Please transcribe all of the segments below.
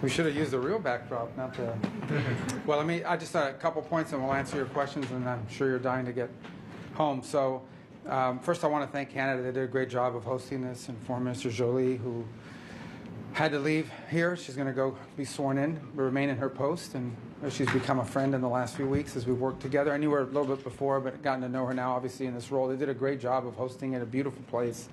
We should have used the real backdrop, not the. Well, I just a couple points, and we'll answer your questions, and I'm sure you're dying to get home. So, first, I want to thank Canada. They did a great job of hosting this, and Foreign Minister Jolie, who had to leave here. She's going to go be sworn in, remain in her post, and she's become a friend in the last few weeks as we've worked together. I knew her a little bit before, but gotten to know her now, obviously, in this role. They did a great job of hosting it, a beautiful place,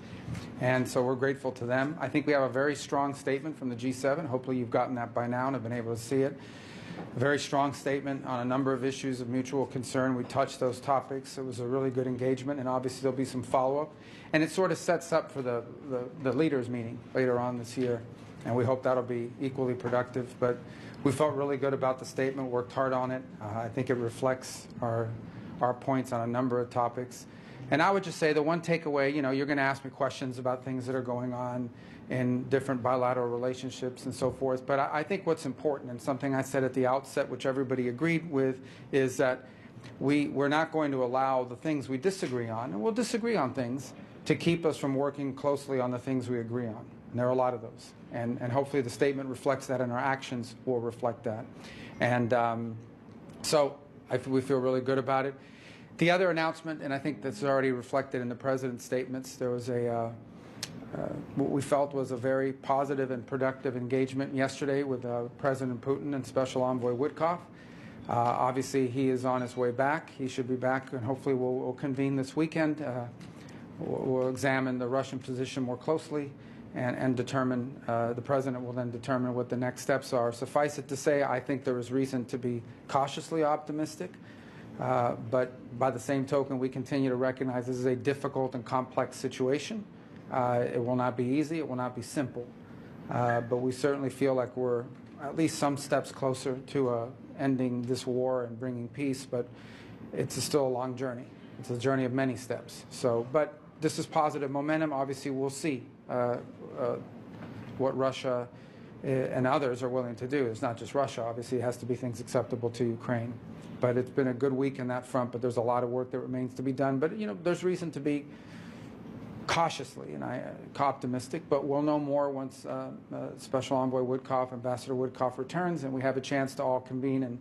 and so we're grateful to them. I think we have a very strong statement from the G7. Hopefully you've gotten that by now and have been able to see it. A very strong statement on a number of issues of mutual concern. We touched those topics. It was a really good engagement, and obviously there'll be some follow-up. And it sort of sets up for the leaders' meeting later on this year, and we hope that'll be equally productive. But we felt really good about the statement, worked hard on it. I think it reflects our points on a number of topics. And I would just say the one takeaway, you're going to ask me questions about things that are going on in different bilateral relationships and so forth. But I think what's important, and something I said at the outset, which everybody agreed with, is that we're not going to allow the things we disagree on, and we'll disagree on things, to keep us from working closely on the things we agree on. And there are a lot of those. And hopefully the statement reflects that, and our actions will reflect that. And so we feel really good about it. The other announcement, and I think that's already reflected in the President's statements, there was what we felt was a very positive and productive engagement yesterday with President Putin and Special Envoy Witkoff. Obviously, he is on his way back. He should be back, and hopefully we'll convene this weekend. We'll examine the Russian position more closely and determine, the President will then determine what the next steps are. Suffice it to say, I think there is reason to be cautiously optimistic. But by the same token, we continue to recognize this is a difficult and complex situation. It will not be easy. It will not be simple. But we certainly feel like we're at least some steps closer to ending this war and bringing peace. But it's still a long journey. It's a journey of many steps. But this is positive momentum. Obviously, we'll see what Russia and others are willing to do. It's not just Russia. Obviously, it has to be things acceptable to Ukraine. But it's been a good week in that front, but there's a lot of work that remains to be done. But, there's reason to be cautiously and optimistic, but we'll know more once Special Envoy Witkoff, Ambassador Witkoff returns, and we have a chance to all convene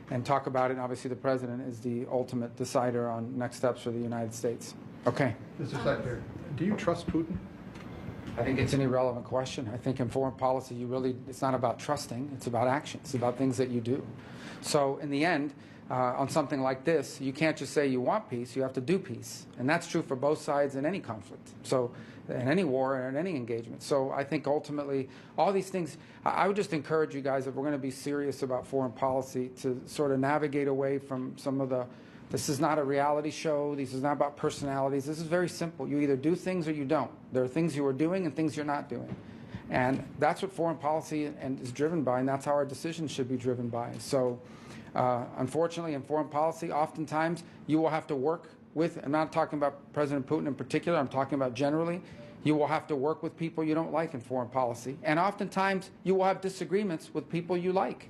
and talk about it. And obviously, the President is the ultimate decider on next steps for the United States. Okay. Mr. Secretary, do you trust Putin? I think it's an irrelevant question. I think in foreign policy, it's not about trusting, it's about action. It's about things that you do. So in the end, on something like this, you can't just say you want peace, you have to do peace. And that's true for both sides in any conflict, so in any war and in any engagement. So I think ultimately, all these things, I would just encourage you guys, if we're going to be serious about foreign policy, to sort of navigate away from some of this is not a reality show, this is not about personalities, this is very simple. You either do things or you don't. There are things you are doing and things you're not doing. And that's what foreign policy is driven by, and that's how our decisions should be driven by. So unfortunately, in foreign policy, oftentimes you will have to work with, I'm not talking about President Putin in particular, I'm talking about generally, you will have to work with people you don't like in foreign policy. And oftentimes you will have disagreements with people you like.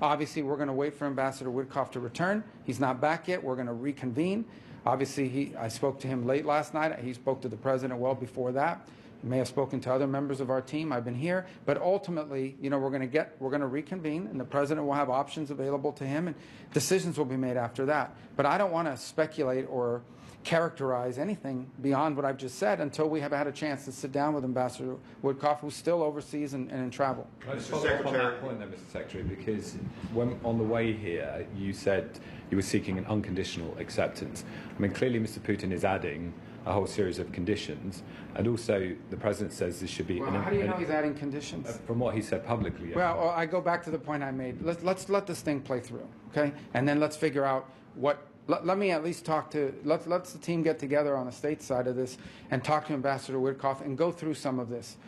Obviously, we're going to wait for Ambassador Witkoff to return. He's not back yet. We're going to reconvene. Obviously, I spoke to him late last night. He spoke to the President well before that. He may have spoken to other members of our team. I've been here. But ultimately, we're going to reconvene, and the President will have options available to him, and decisions will be made after that. But I don't want to speculate or characterize anything beyond what I've just said until we have had a chance to sit down with Ambassador Witkoff, who's still overseas and in travel. Can I just follow up on that point then, Mr. Secretary, because when on the way here you said you were seeking an unconditional acceptance. I mean, clearly Mr. Putin is adding a whole series of conditions, and also the President says this should be... Well, how do you know he's adding conditions? From what he said publicly. Well, I go back to the point I made. Let's let this thing play through, okay? And then let's figure out what... Let me at least talk to, let's the team get together on the state side of this and talk to Ambassador Witkoff and go through some of this.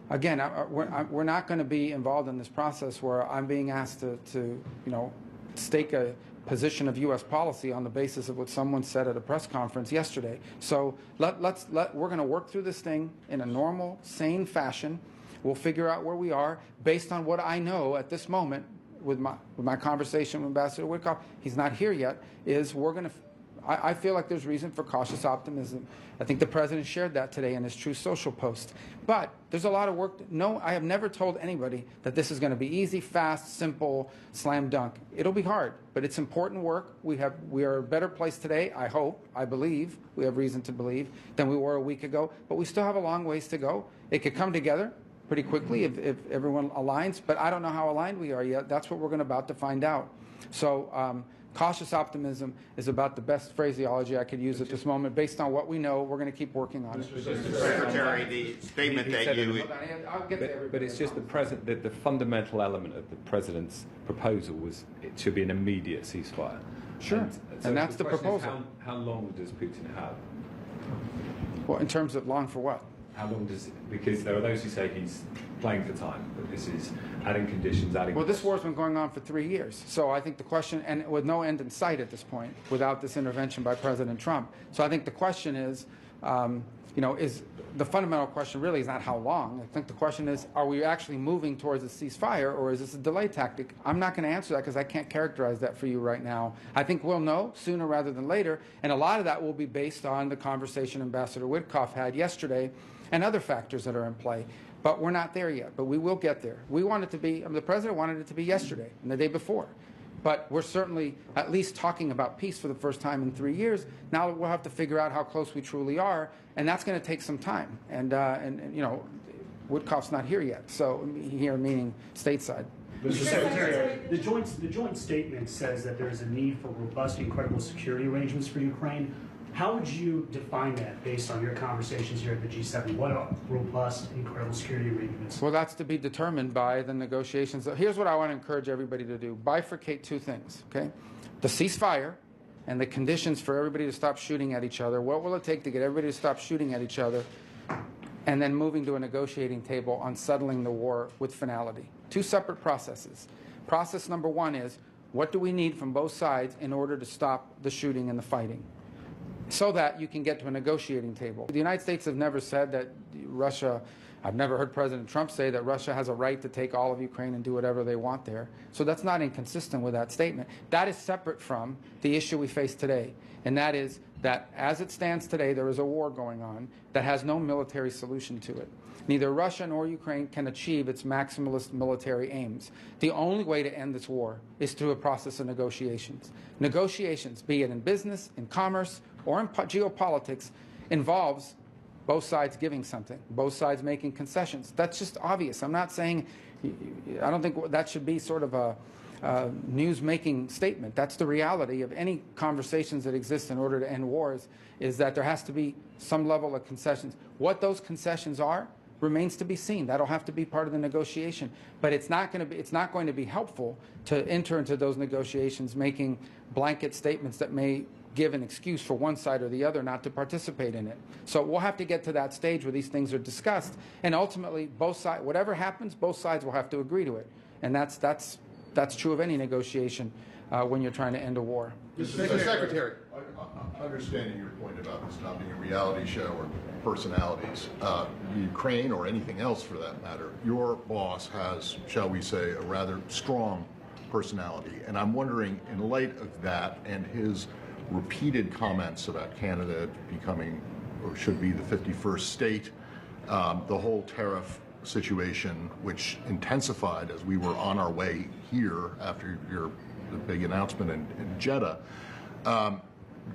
Again, we're not going to be involved in this process where I'm being asked to stake a position of U.S. policy on the basis of what someone said at a press conference yesterday. So we're going to work through this thing in a normal, sane fashion. We'll figure out where we are based on what I know at this moment. With my conversation with Ambassador Witkoff, he's not here yet, is we're going to I feel like there's reason for cautious optimism. I think the president shared that today in his True Social post. But there's a lot of work. No, I have never told anybody that this is going to be easy, fast, simple, slam dunk. It'll be hard, but it's important work. We are a better place today, I hope, I believe, we have reason to believe, than we were a week ago. But we still have a long ways to go. It could come together pretty quickly if everyone aligns, but I don't know how aligned we are yet. That's what we're about to find out. So cautious optimism is about the best phraseology I could use at this moment. Based on what we know, we're going to keep working on it. Mr. Secretary, the statement that you... I'll get to everybody. But it's just the fundamental element of the president's proposal was it should be an immediate ceasefire. Sure, and that's the question is proposal. how long does Putin have? Well, in terms of long for what? How long does because there are those who say he's playing for time, but this is adding conditions, adding... Well, this war's been going on for 3 years. So I think the question, and with no end in sight at this point, without this intervention by President Trump. So I think the question is, is the fundamental question really is not how long. I think the question is, are we actually moving towards a ceasefire, or is this a delay tactic? I'm not going to answer that because I can't characterize that for you right now. I think we'll know sooner rather than later, and a lot of that will be based on the conversation Ambassador Witkoff had yesterday and other factors that are in play. But we're not there yet, but we will get there. We want it to be, the president wanted it to be yesterday and the day before. But we're certainly at least talking about peace for the first time in 3 years. Now we'll have to figure out how close we truly are, and that's going to take some time. And Witkoff's not here yet, so here meaning stateside. Mr. Secretary, the joint statement says that there is a need for robust and credible security arrangements for Ukraine. How would you define that based on your conversations here at the G7? What are robust and credible security arrangements? Well, that's to be determined by the negotiations. Here's what I want to encourage everybody to do. Bifurcate two things, okay? The ceasefire and the conditions for everybody to stop shooting at each other. What will it take to get everybody to stop shooting at each other? And then moving to a negotiating table on settling the war with finality. Two separate processes. Process number one is, what do we need from both sides in order to stop the shooting and the fighting, so that you can get to a negotiating table? The United States have never said that Russia, I've never heard President Trump say that Russia has a right to take all of Ukraine and do whatever they want there. So that's not inconsistent with that statement. That is separate from the issue we face today, and that is that as it stands today, there is a war going on that has no military solution to it. Neither Russia nor Ukraine can achieve its maximalist military aims. The only way to end this war is through a process of negotiations. Negotiations, be it in business, in commerce, or in geopolitics, involves both sides giving something, both sides making concessions. That's just obvious. I'm not saying, I don't think that should be sort of a news-making statement. That's the reality of any conversations that exist in order to end wars, is that there has to be some level of concessions. What those concessions are remains to be seen. That'll have to be part of the negotiation. But it's not going to be helpful to enter into those negotiations making blanket statements that may give an excuse for one side or the other not to participate in it. So we'll have to get to that stage where these things are discussed, and ultimately both sides, whatever happens, both sides will have to agree to it. And that's true of any negotiation when you're trying to end a war. Mr. Secretary. Understanding your point about this not being a reality show or personalities, Ukraine or anything else for that matter, your boss has, shall we say, a rather strong personality. And I'm wondering, in light of that and his repeated comments about Canada becoming, or should be, the 51st state, the whole tariff situation, which intensified as we were on our way here after the big announcement in Jeddah.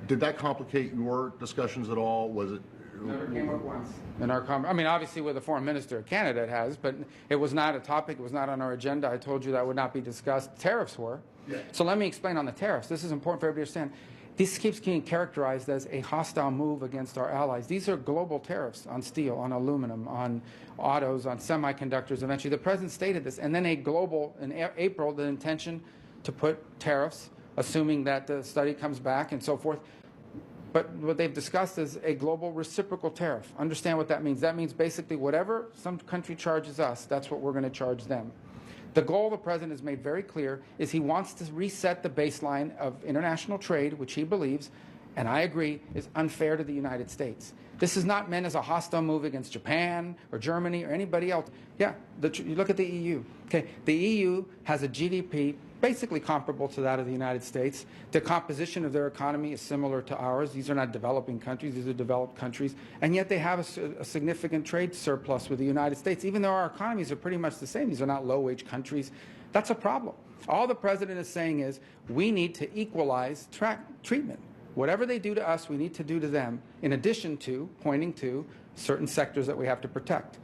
Did that complicate your discussions at all? Was it? Never came up once in our I mean, obviously with the foreign minister of Canada it has, but it was not a topic. It was not on our agenda. I told you that would not be discussed. Tariffs were. Yeah. So let me explain on the tariffs. This is important for everybody to understand. This keeps being characterized as a hostile move against our allies. These are global tariffs on steel, on aluminum, on autos, on semiconductors. Eventually, the president stated this, and then a global, in April, the intention to put tariffs, assuming that the study comes back and so forth. But what they've discussed is a global reciprocal tariff. Understand what that means. That means basically whatever some country charges us, that's what we're going to charge them. The goal the president has made very clear is he wants to reset the baseline of international trade, which he believes, and I agree, is unfair to the United States. This is not meant as a hostile move against Japan or Germany or anybody else. Yeah, you look at the EU. Okay, the EU has a GDP basically comparable to that of the United States. The composition of their economy is similar to ours. These are not developing countries, these are developed countries, and yet they have a significant trade surplus with the United States, even though our economies are pretty much the same. These are not low-wage countries. That's a problem. All the president is saying is we need to equalize treatment. Whatever they do to us, we need to do to them, in addition to pointing to certain sectors that we have to protect.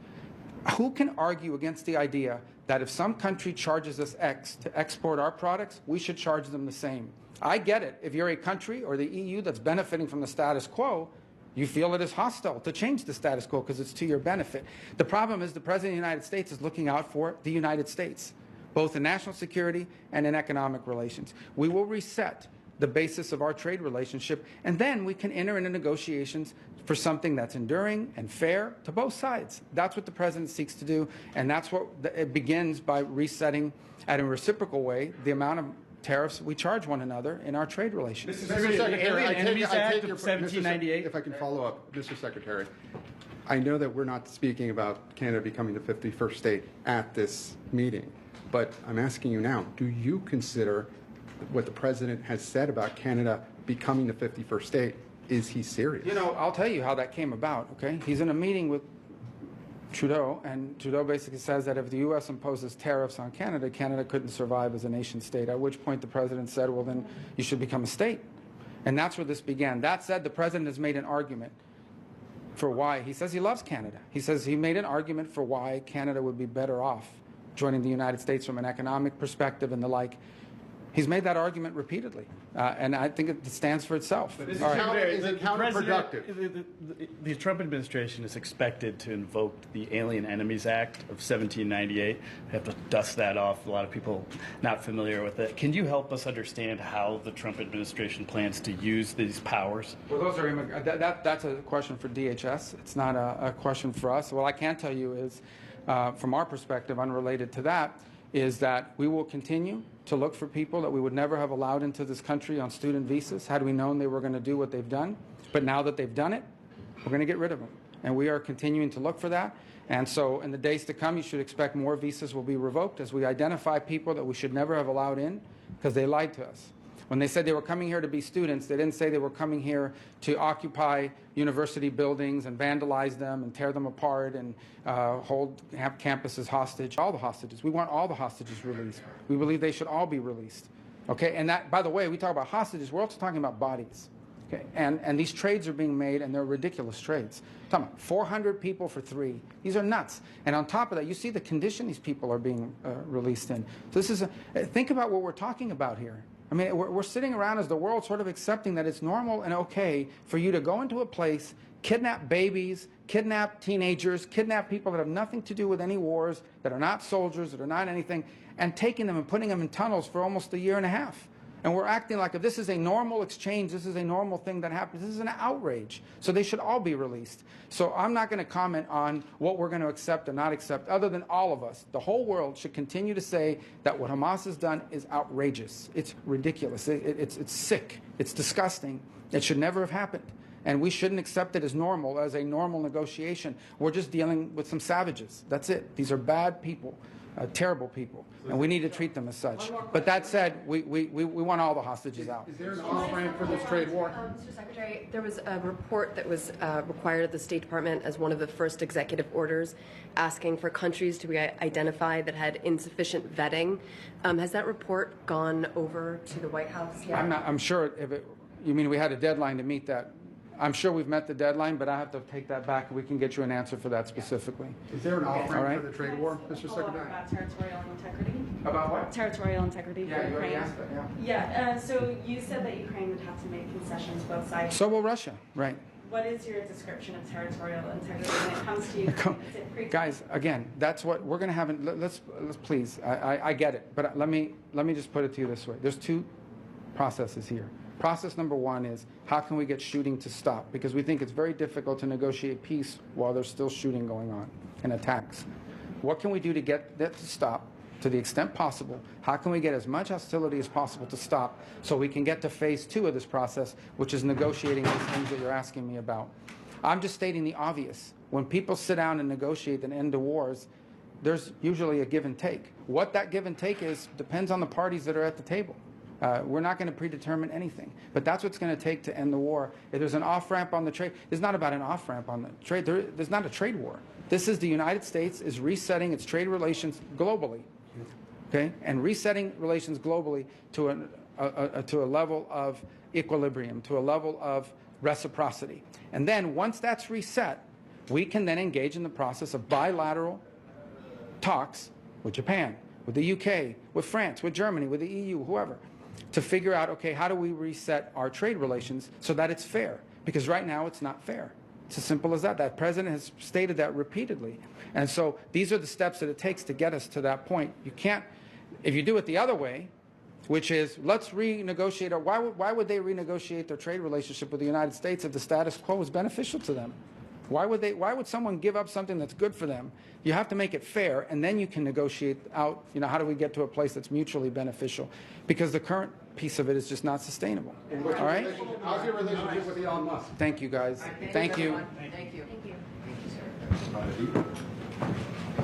Who can argue against the idea that if some country charges us X to export our products, we should charge them the same? I get it. If you're a country or the EU that's benefiting from the status quo, you feel it is hostile to change the status quo because it's to your benefit. The problem is the President of the United States is looking out for the United States, both in national security and in economic relations. We will reset the basis of our trade relationship, and then we can enter into negotiations for something that's enduring and fair to both sides. That's what the president seeks to do, and that's what it begins by resetting, at a reciprocal way, the amount of tariffs we charge one another in our trade relations. Mr. Secretary, I take your 1798. If I can follow up, Mr. Secretary, I know that we're not speaking about Canada becoming the 51st state at this meeting, but I'm asking you now, do you consider what the president has said about Canada becoming the 51st state? Is he serious? You know, I'll tell you how that came about, okay? He's in a meeting with Trudeau, and Trudeau basically says that if the U.S. imposes tariffs on Canada, Canada couldn't survive as a nation state, at which point the president said, well, then you should become a state. And that's where this began. That said, the president has made an argument for why. He says he loves Canada. He says he made an argument for why Canada would be better off joining the United States from an economic perspective and the like. He's made that argument repeatedly, and I think it stands for itself. But is All right. it counterproductive? The Trump administration is expected to invoke the Alien Enemies Act of 1798. I have to dust that off. A lot of people not familiar with it. Can you help us understand how the Trump administration plans to use these powers? Well, those are that's a question for DHS. It's not a question for us. What I can tell you is, from our perspective, unrelated to that, is that we will continue to look for people that we would never have allowed into this country on student visas had we known they were going to do what they've done. But now that they've done it, we're going to get rid of them. And we are continuing to look for that. And so in the days to come, you should expect more visas will be revoked as we identify people that we should never have allowed in because they lied to us. When they said they were coming here to be students, they didn't say they were coming here to occupy university buildings and vandalize them and tear them apart and have campuses hostage. All the hostages. We want all the hostages released. We believe they should all be released. Okay, and that, by the way, we talk about hostages, we're also talking about bodies. Okay, and these trades are being made, and they're ridiculous trades. I'm talking about 400 people for 3. These are nuts. And on top of that, you see the condition these people are being released in. So this is think about what we're talking about here. I mean, we're sitting around as the world sort of accepting that it's normal and okay for you to go into a place, kidnap babies, kidnap teenagers, kidnap people that have nothing to do with any wars, that are not soldiers, that are not anything, and taking them and putting them in tunnels for almost a year and a half. And we're acting like if this is a normal exchange, this is a normal thing that happens. This is an outrage. So they should all be released. So I'm not going to comment on what we're going to accept or not accept, other than all of us. The whole world should continue to say that what Hamas has done is outrageous. It's ridiculous. It's sick. It's disgusting. It should never have happened. And we shouldn't accept it as normal, as a normal negotiation. We're just dealing with some savages. That's it. These are bad people. Terrible people, and we need to treat them as such. But that said, we want all the hostages out. Is there an off-ramp for this trade war? Mr. Secretary, there was a report that was required at the State Department as one of the first executive orders asking for countries to be identified that had insufficient vetting. Has that report gone over to the White House yet? I'm sure you mean we had a deadline to meet that. I'm sure we've met the deadline, but I have to take that back, and we can get you an answer for that specifically. Is there an off-ramp right. for the trade war, Mr. Secretary? About territorial integrity. About what? Territorial integrity Yeah, for you already Ukraine. asked that, Yeah, so you said that Ukraine would have to make concessions both sides. So will Russia, right. What is your description of territorial integrity when it comes to Ukraine? Is it pre- Guys, again, that's what we're going to have. Let's please. I get it, but let me just put it to you this way. There's 2 processes here. Process number 1 is how can we get shooting to stop? Because we think it's very difficult to negotiate peace while there's still shooting going on and attacks. What can we do to get that to stop to the extent possible? How can we get as much hostility as possible to stop so we can get to phase 2 of this process, which is negotiating these things that you're asking me about? I'm just stating the obvious. When people sit down and negotiate an end to wars, there's usually a give and take. What that give and take is depends on the parties that are at the table. We're not going to predetermine anything, but that's what's going to take to end the war. If there's an off-ramp on the trade, it's not about an off-ramp on the trade. There's not a trade war. This is the United States is resetting its trade relations globally, okay, and resetting relations globally to a level of equilibrium, to a level of reciprocity. And then once that's reset, we can then engage in the process of bilateral talks with Japan, with the UK, with France, with Germany, with the EU, whoever, to figure out, okay, how do we reset our trade relations so that it's fair? Because right now it's not fair. It's as simple as that. That president has stated that repeatedly. And so these are the steps that it takes to get us to that point. You can't, if you do it the other way, which is let's renegotiate, or why would they renegotiate their trade relationship with the United States if the status quo is beneficial to them? Why would someone give up something that's good for them? You have to make it fair, and then you can negotiate out, how do we get to a place that's mutually beneficial? Because the current piece of it is just not sustainable. All right? How's your relationship with Elon Musk? Thank you, guys. Thank you. Thank you. Thank you. Thank you, sir.